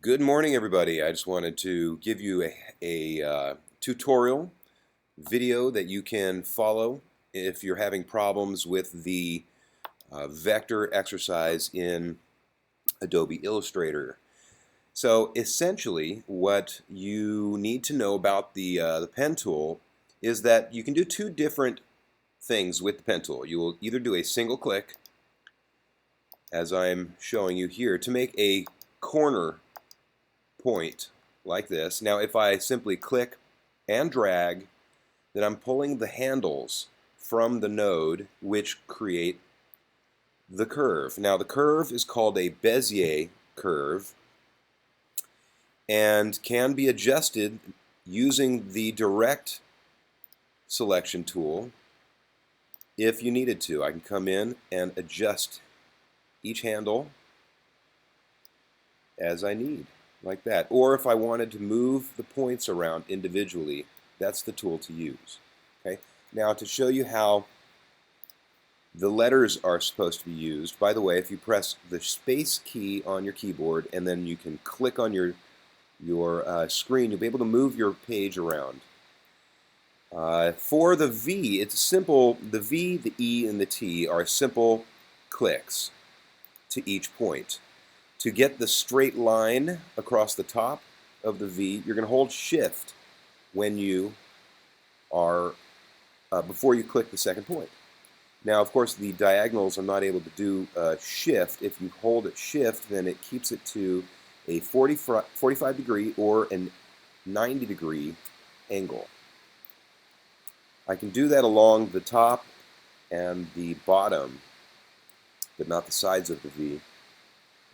Good morning, everybody. I just wanted to give you a tutorial video that you can follow if you're having problems with the vector exercise in Adobe Illustrator. So essentially, what you need to know about the pen tool is that you can do two different things with the pen tool. You will either do a single click, as I'm showing you here, to make a corner point like this. Now if I simply click and drag, then I'm pulling the handles from the node which create the curve. Now the curve is called a Bezier curve and can be adjusted using the direct selection tool if you needed to. I can come in and adjust each handle as I need, like that. Or if I wanted to move the points around individually, that's the tool to use. Okay. Now to show you how the letters are supposed to be used, by the way, if you press the space key on your keyboard and then you can click on your screen, you'll be able to move your page around. For the V, it's simple. The V, the E, and the T are simple clicks to each point. To get the straight line across the top of the V, you're going to hold Shift when you are before you click the second point. Now, of course, the diagonals I'm not able to do Shift. If you hold it Shift, then it keeps it to a 45 degree or a 90 degree angle. I can do that along the top and the bottom, but not the sides of the V.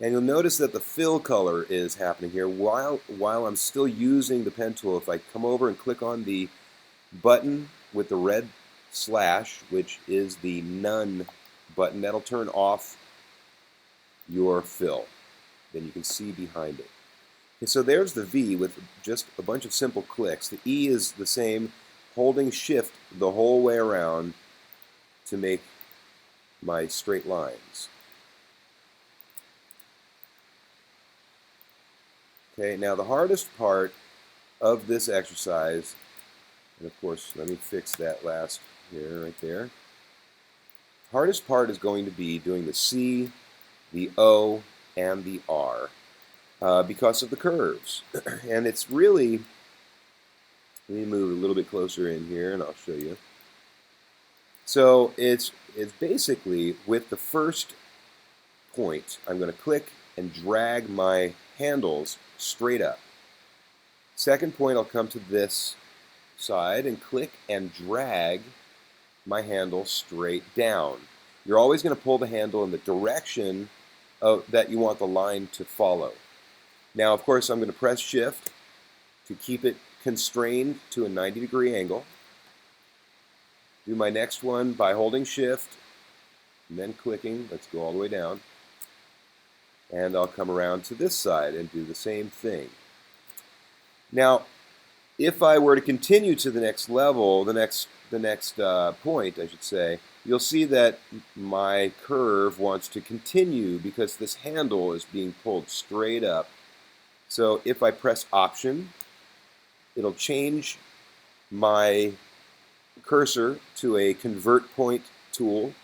And you'll notice that the fill color is happening here while I'm still using the pen tool. If I come over and click on the button with the red slash, which is the none button, that'll turn off your fill. Then you can see behind it. Okay, so there's the V with just a bunch of simple clicks. The E is the same, holding Shift the whole way around to make my straight lines. Okay, now the hardest part of this exercise, and of course, let me fix that last here, right there. Hardest part is going to be doing the C, the O, and the R because of the curves. And it's really, let me move a little bit closer in here and I'll show you. So it's basically with the first point, I'm going to click and drag my handles straight up. Second point, I'll come to this side and click and drag my handle straight down. You're always going to pull the handle in the direction that you want the line to follow. Now, of course, I'm going to press Shift to keep it constrained to a 90 degree angle. Do my next one by holding Shift and then clicking. Let's go all the way down. And I'll come around to this side and do the same thing. Now, if I were to continue to the next level, the next point, I should say, you'll see that my curve wants to continue because this handle is being pulled straight up. So if I press Option, it'll change my cursor to a convert point tool.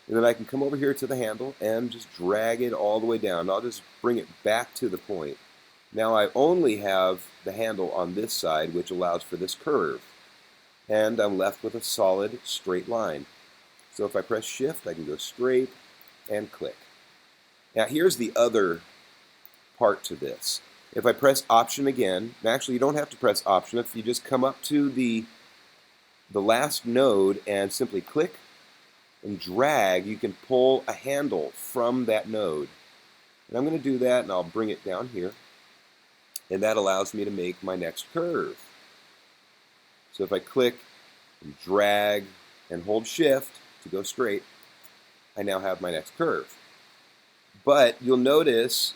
And then I can come over here to the handle and just drag it all the way down. I'll just bring it back to the point. Now I only have the handle on this side, which allows for this curve. And I'm left with a solid straight line. So if I press Shift, I can go straight and click. Now here's the other part to this. If I press Option again, and actually you don't have to press Option. If you just come up to the last node and simply click and drag, you can pull a handle from that node. And I'm going to do that, and I'll bring it down here. And that allows me to make my next curve. So if I click and drag and hold Shift to go straight, I now have my next curve. But you'll notice,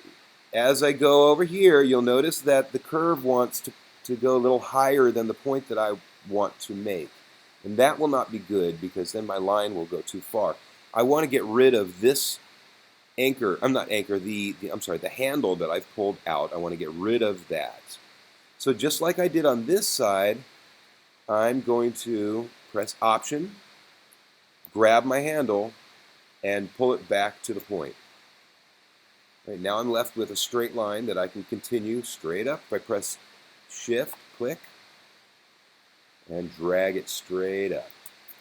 as I go over here, you'll notice that the curve wants to go a little higher than the point that I want to make. And that will not be good because then my line will go too far. I want to get rid of this anchor, I'm not anchor, I'm sorry, the handle that I've pulled out. I want to get rid of that. So just like I did on this side, I'm going to press Option, grab my handle, and pull it back to the point. Right, now I'm left with a straight line that I can continue straight up. If I press Shift, click, and drag it straight up.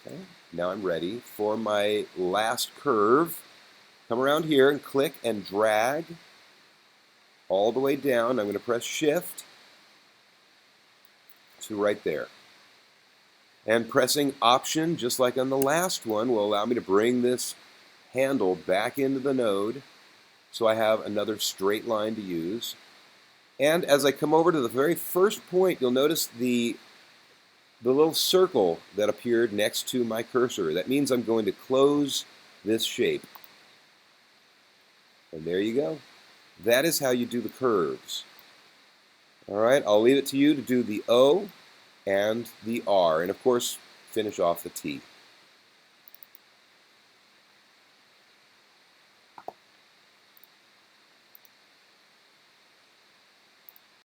Okay. Now I'm ready for my last curve. Come around here and click and drag all the way down. I'm going to press Shift to right there. And pressing Option, just like on the last one, will allow me to bring this handle back into the node so I have another straight line to use. And as I come over to the very first point, you'll notice the little circle that appeared next to my cursor. That means I'm going to close this shape. And there you go. That is how you do the curves. All right, I'll leave it to you to do the O and the R, and of course, finish off the T.